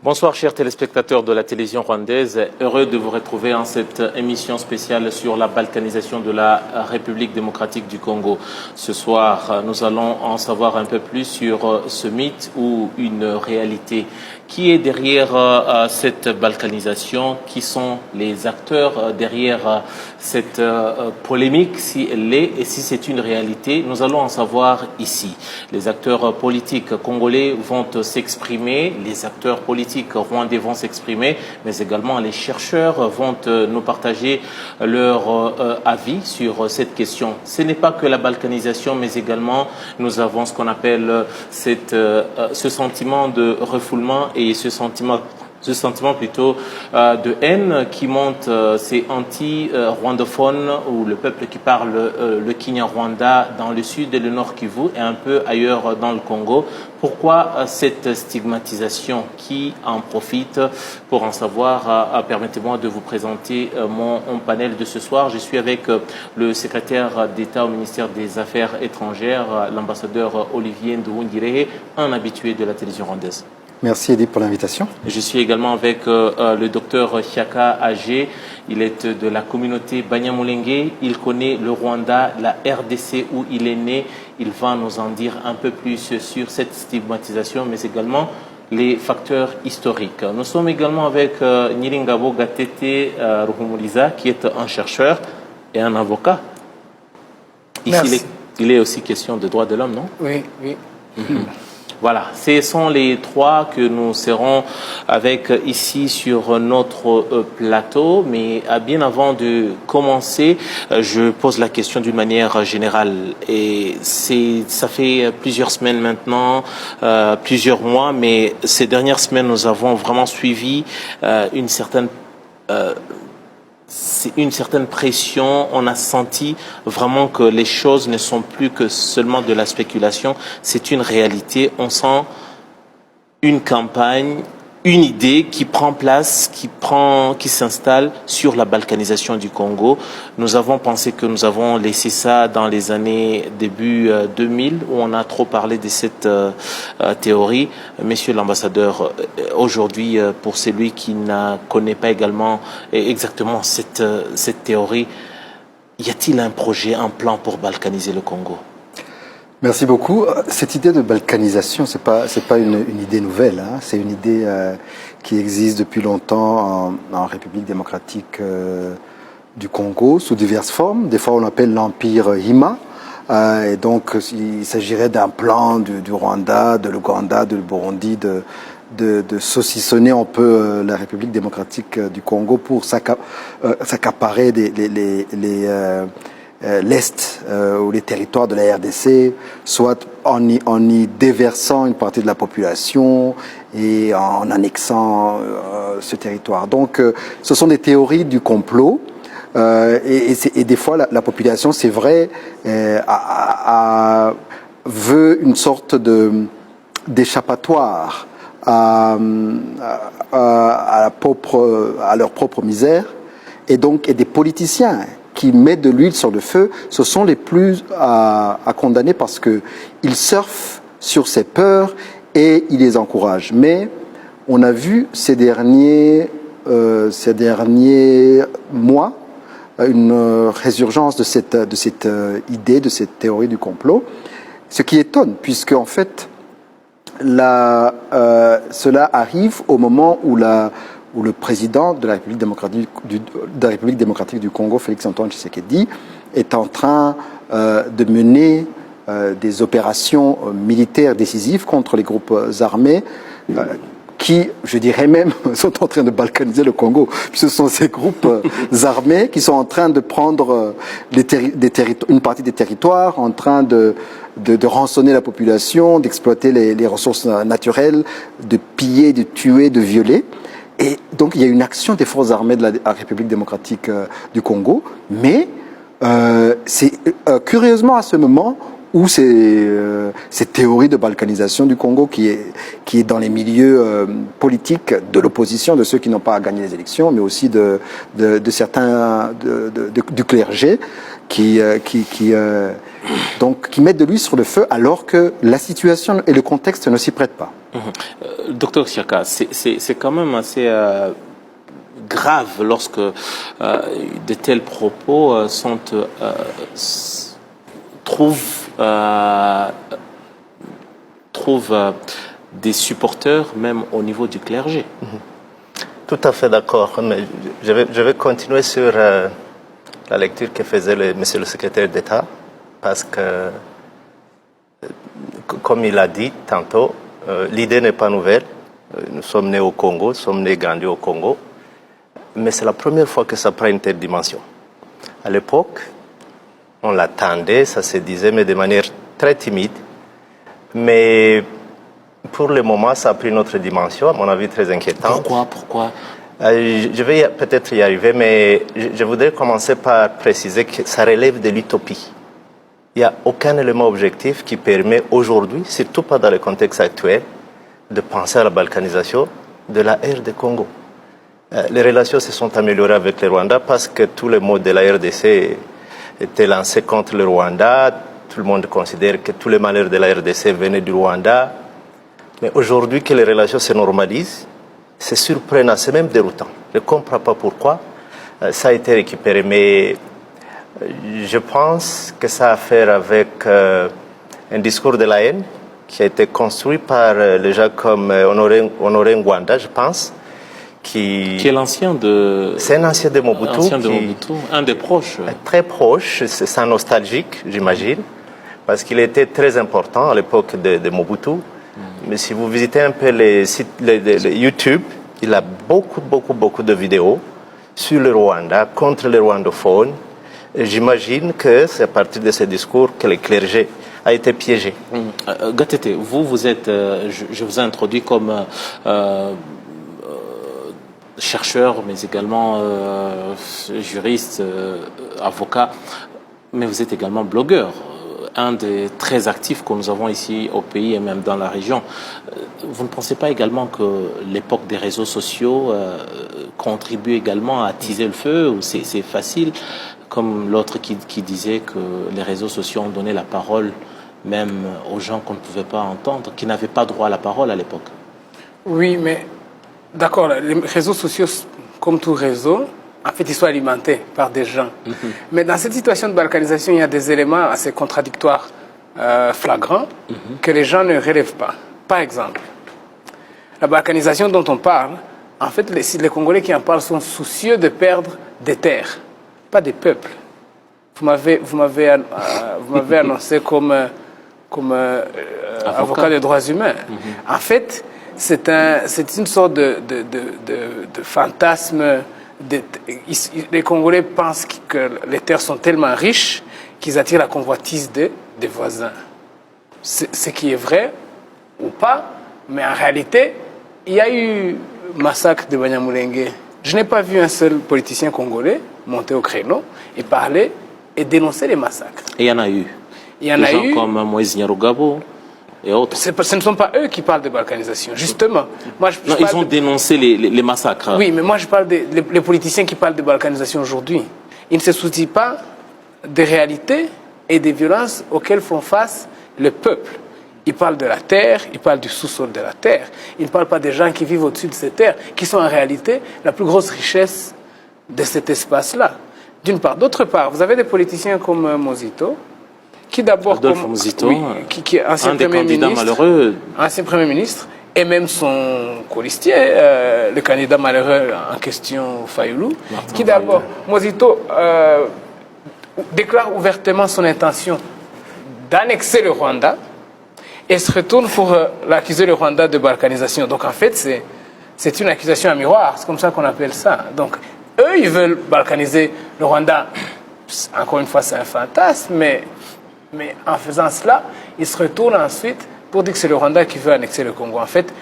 Bonsoir chers téléspectateurs de la télévision rwandaise, heureux de vous retrouver en cette émission spéciale sur la balkanisation de la République démocratique du Congo. Ce soir, nous allons en savoir un peu plus sur ce mythe ou une réalité. Qui est derrière cette balkanisation? Qui sont les acteurs derrière cette polémique, si elle l'est, et si c'est une réalité? Nous allons en savoir ici. Les acteurs politiques congolais vont s'exprimer, les acteurs politiques rwandais vont s'exprimer, mais également les chercheurs vont nous partager leur avis sur cette question. Ce n'est pas que la balkanisation, mais également nous avons ce qu'on appelle ce sentiment de refoulement et ce sentiment plutôt de haine qui monte, c'est anti-rwandophone ou le peuple qui parle le Kinyarwanda dans le sud et le nord Kivu et un peu ailleurs dans le Congo. Pourquoi cette stigmatisation? Qui en profite? Pour en savoir, permettez-moi de vous présenter mon panel de ce soir. Je suis avec le secrétaire d'État au ministère des Affaires étrangères, l'ambassadeur Olivier Nduhungirehe, un habitué de la télévision rwandaise. Merci Edith pour l'invitation. Je suis également avec le docteur Chiaka Agé. Il est de la communauté Banyamulenge. Il connaît le Rwanda, la RDC où il est né. Il va nous en dire un peu plus sur cette stigmatisation, mais également les facteurs historiques. Nous sommes également avec Nyiringabo Gatete Ruhumuriza, qui est un chercheur et un avocat. Ici, il est aussi question de droits de l'homme, non? Oui, oui. Voilà, ce sont les trois que nous serons avec ici sur notre plateau. Mais bien avant de commencer, je pose la question d'une manière générale. Et ça fait plusieurs semaines maintenant, plusieurs mois, mais ces dernières semaines, nous avons vraiment suivi une certaine pression. On a senti vraiment que les choses ne sont plus que seulement de la spéculation. C'est une réalité. On sent une campagne, une idée qui prend place, qui s'installe sur la balkanisation du Congo. Nous avons pensé que nous avons laissé ça dans les années début 2000 où on a trop parlé de cette théorie. Monsieur l'ambassadeur, aujourd'hui, pour celui qui ne connaît pas également exactement cette théorie, y a-t-il un projet, un plan pour balkaniser le Congo? Merci beaucoup. Cette idée de balkanisation, c'est pas une idée nouvelle. Hein. C'est une idée qui existe depuis longtemps en République démocratique du Congo sous diverses formes. Des fois, on l'appelle l'empire Hima. Et donc, il s'agirait d'un plan du Rwanda, de l'Ouganda, de le Burundi, de saucissonner un peu la République démocratique du Congo pour s'accaparer l'Est ou les territoires de la RDC, soit en y déversant une partie de la population et en annexant ce territoire. Donc, ce sont des théories du complot. Et des fois, la population, c'est vrai, veut une sorte d'échappatoire à leur propre misère, et des politiciens qui mettent de l'huile sur le feu, ce sont les plus à condamner parce qu'ils surfent sur ces peurs et ils les encouragent. Mais on a vu ces derniers mois une résurgence de cette idée, de cette théorie du complot, ce qui étonne, puisque en fait, cela arrive au moment où le président de la République démocratique du Congo, Félix-Antoine Tshisekedi, est en train de mener des opérations militaires décisives contre les groupes armés qui, je dirais même, sont en train de balkaniser le Congo. Ce sont ces groupes armés qui sont en train de prendre une partie des territoires, en train de rançonner la population, d'exploiter les ressources naturelles, de piller, de tuer, de violer. Et donc, il y a une action des forces armées de la République démocratique du Congo, mais c'est curieusement à ce moment où cette théorie de balkanisation du Congo qui est dans les milieux politiques de l'opposition, de ceux qui n'ont pas gagné les élections, mais aussi de certains du clergé qui mettent de l'huile sur le feu alors que la situation et le contexte ne s'y prêtent pas. Docteur Siaka, c'est quand même assez grave lorsque de tels propos trouvent des supporters même au niveau du clergé. Tout à fait d'accord, mais je vais continuer sur la lecture que faisait monsieur le secrétaire d'État, parce que, comme il a dit tantôt, l'idée n'est pas nouvelle. Nous sommes nés au Congo, nous sommes nés et grandis au Congo, mais c'est la première fois que ça prend une telle dimension. À l'époque, on l'attendait, ça se disait, mais de manière très timide. Mais pour le moment, ça a pris une autre dimension, à mon avis très inquiétante. Pourquoi Je vais peut-être y arriver, mais je voudrais commencer par préciser que ça relève de l'utopie. Il n'y a aucun élément objectif qui permet aujourd'hui, surtout pas dans le contexte actuel, de penser à la balkanisation de la RD Congo. Les relations se sont améliorées avec le Rwanda parce que tous les mots de la RDC étaient lancés contre le Rwanda. Tout le monde considère que tous les malheurs de la RDC venaient du Rwanda. Mais aujourd'hui que les relations se normalisent, c'est surprenant, c'est même déroutant. Je ne comprends pas pourquoi ça a été récupéré. Mais je pense que ça a à faire avec un discours de la haine qui a été construit par les gens comme Honoré Ngwanda, je pense. Qui est l'ancien de... C'est un ancien de Mobutu. Un des proches. Très proche, c'est un nostalgique, j'imagine, parce qu'il était très important à l'époque de Mobutu. Mais si vous visitez un peu les sites YouTube, il a beaucoup de vidéos sur le Rwanda, contre les rwandophones. J'imagine que c'est à partir de ce discours que le clergé a été piégé. Gatete, vous êtes, je vous ai introduit comme chercheur, mais également juriste, avocat, mais vous êtes également blogueur. Un des très actifs que nous avons ici au pays et même dans la région. Vous ne pensez pas également que l'époque des réseaux sociaux contribue également à attiser le feu, ou c'est facile, comme l'autre qui disait que les réseaux sociaux ont donné la parole même aux gens qu'on ne pouvait pas entendre, qui n'avaient pas droit à la parole à l'époque? Oui, mais d'accord, les réseaux sociaux, comme tout réseau, en fait, ils sont alimentés par des gens. Mais dans cette situation de balkanisation, il y a des éléments assez contradictoires, flagrants, que les gens ne relèvent pas. Par exemple, la balkanisation dont on parle, en fait, les Congolais qui en parlent sont soucieux de perdre des terres, pas des peuples. Vous m'avez annoncé comme avocat des droits humains. En fait, c'est une sorte de fantasme. Les Congolais pensent que les terres sont tellement riches qu'ils attirent la convoitise des voisins. Ce qui est vrai ou pas, mais en réalité, il y a eu massacre de Banyamulenge. Je n'ai pas vu un seul politicien congolais monter au créneau et parler et dénoncer les massacres. Et il y en a eu. Il y en a eu. Des gens comme Moïse Nyarugabo et autres. Ce ne sont pas eux qui parlent de balkanisation, justement. Moi, non, ils ont dénoncé les massacres. Oui, mais moi je parle des politiciens qui parlent de balkanisation aujourd'hui. Ils ne se soucient pas des réalités et des violences auxquelles font face le peuple. Ils parlent de la terre, ils parlent du sous-sol de la terre. Ils ne parlent pas des gens qui vivent au-dessus de ces terres, qui sont en réalité la plus grosse richesse de cet espace-là. D'une part. D'autre part, vous avez des politiciens comme Mozito, qui d'abord, qui est ancien Premier ministre, malheureux. Ancien Premier ministre, et même son colistier, le candidat malheureux en question, Fayoulou, qui d'abord, Mozito déclare ouvertement son intention d'annexer le Rwanda et se retourne pour l'accuser le Rwanda de balkanisation. Donc en fait, c'est une accusation à miroir, c'est comme ça qu'on appelle ça. Donc eux, ils veulent balkaniser le Rwanda. Encore une fois, c'est un fantasme, mais en faisant cela, ils se retournent ensuite pour dire que c'est le Rwanda qui veut annexer le Congo. En fait,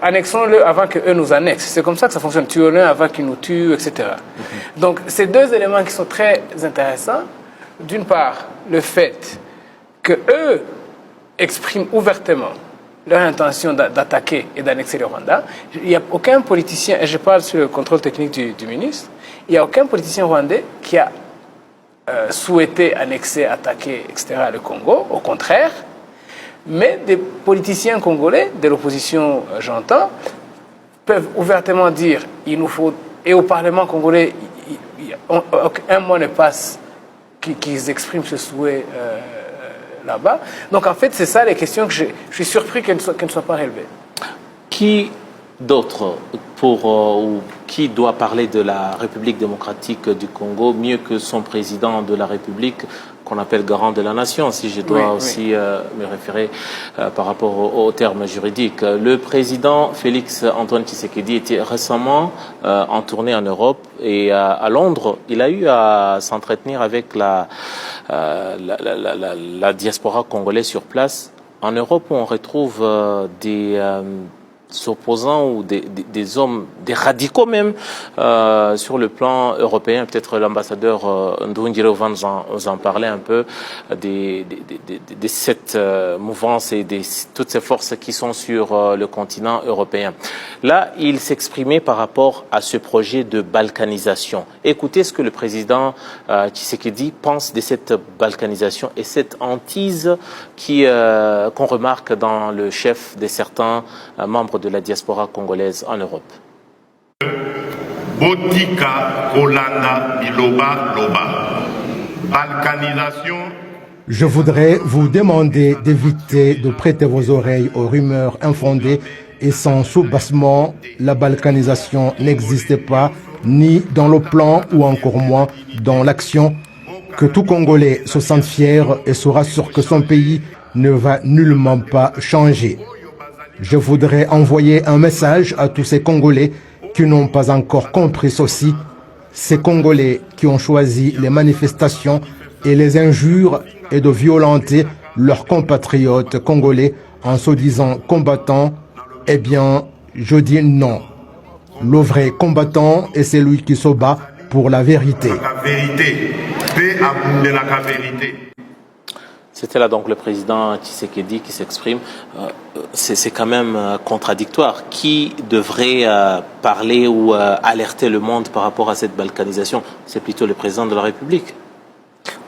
annexons-le avant qu'eux nous annexent. C'est comme ça que ça fonctionne. Tuons-le avant qu'ils nous tuent, etc. Donc, c'est deux éléments qui sont très intéressants. D'une part, le fait qu'eux expriment ouvertement leur intention d'attaquer et d'annexer le Rwanda. Il n'y a aucun politicien, et je parle sur le contrôle technique du ministre, il n'y a aucun politicien rwandais qui a souhaité annexer, attaquer, etc. le Congo. Au contraire, Mais des politiciens congolais, de l'opposition, j'entends, peuvent ouvertement dire il nous faut, et au Parlement congolais, un mois ne passe qu'ils expriment ce souhait là-bas. Donc en fait, c'est ça les questions que je suis surpris qu'elles ne soient pas relevées. Qui d'autre qui doit parler de la République démocratique du Congo mieux que son président de la République qu'on appelle garant de la nation, si je dois aussi me référer par rapport aux termes juridiques. Le président Félix Antoine Tshisekedi était récemment en tournée en Europe et à Londres, il a eu à s'entretenir avec la diaspora congolaise sur place. En Europe, on retrouve des opposants ou des hommes, des radicaux même, sur le plan européen. Peut-être l'ambassadeur Ndoungiro va nous en parler un peu de cette mouvance et de toutes ces forces qui sont sur le continent européen. Là, il s'exprimait par rapport à ce projet de balkanisation. Écoutez ce que le président Tshisekedi pense de cette balkanisation et cette hantise qu'on remarque dans le chef de certains membres de la diaspora congolaise en Europe. Botika Kolanda Biloba Loba. Balkanisation. Je voudrais vous demander d'éviter de prêter vos oreilles aux rumeurs infondées et sans soubassement. La balkanisation n'existait pas, ni dans le plan ou encore moins dans l'action. Que tout Congolais se sente fier et se rassure que son pays ne va nullement pas changer. Je voudrais envoyer un message à tous ces Congolais qui n'ont pas encore compris ceci. Ces Congolais qui ont choisi les manifestations et les injures et de violenter leurs compatriotes congolais en se disant combattants, eh bien, je dis non. Le vrai combattant est celui qui se bat pour la vérité. C'était là donc le président Tshisekedi qui s'exprime. C'est quand même contradictoire. Qui devrait parler ou alerter le monde par rapport à cette balkanisation? C'est plutôt le président de la République.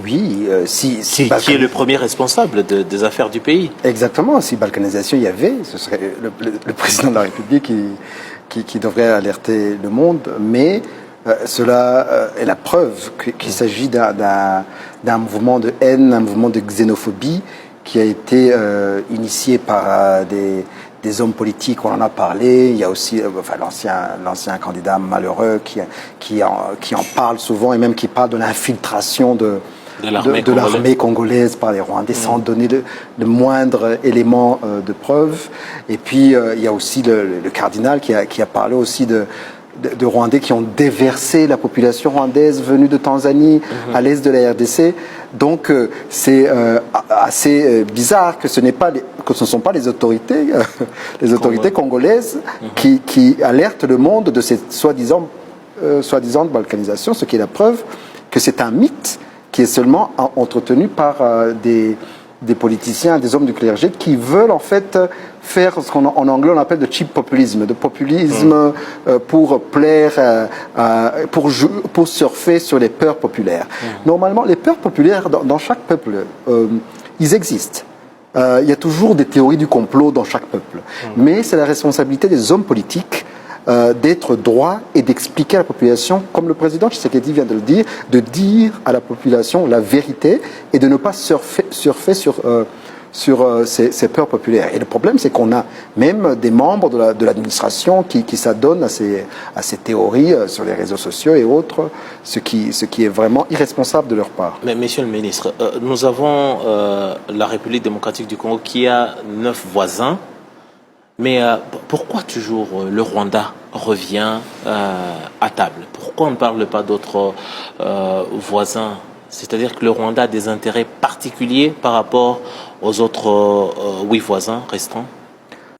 Oui, qui est le premier responsable des affaires du pays. Exactement. Si balkanisation il y avait, ce serait le président de la République qui devrait alerter le monde. Mais cela est la preuve qu'il s'agit d'un mouvement de haine, un mouvement de xénophobie qui a été initié par des hommes politiques, on en a parlé. Il y a aussi l'ancien candidat malheureux qui en parle souvent et même qui parle de l'infiltration de l'armée congolaise par les Rwandais sans donner le moindre élément de preuve. Et puis il y a aussi le cardinal qui a parlé aussi de Rwandais qui ont déversé la population rwandaise venue de Tanzanie à l'est de la RDC. Donc c'est assez bizarre que ce ne sont pas les autorités congolaises qui alertent le monde de cette soi-disant balkanisation, ce qui est la preuve que c'est un mythe qui est seulement entretenu par des politiciens, des hommes du clergé qui veulent en fait faire ce qu'en anglais on appelle de cheap populisme, pour plaire, pour surfer sur les peurs populaires. Normalement, les peurs populaires dans chaque peuple, ils existent. Il y a toujours des théories du complot dans chaque peuple. Mais c'est la responsabilité des hommes politiques d'être droit et d'expliquer à la population, comme le président Tshisekedi vient de le dire, de dire à la population la vérité et de ne pas surfer sur ces peurs populaires. Et le problème, c'est qu'on a même des membres de l'administration qui s'adonnent à ces théories sur les réseaux sociaux et autres, ce qui est vraiment irresponsable de leur part. Mais Monsieur le ministre, nous avons la République démocratique du Congo qui a 9 voisins. Mais pourquoi toujours le Rwanda revient à table? Pourquoi on ne parle pas d'autres voisins? C'est-à-dire que le Rwanda a des intérêts particuliers par rapport aux autres 8 voisins restants?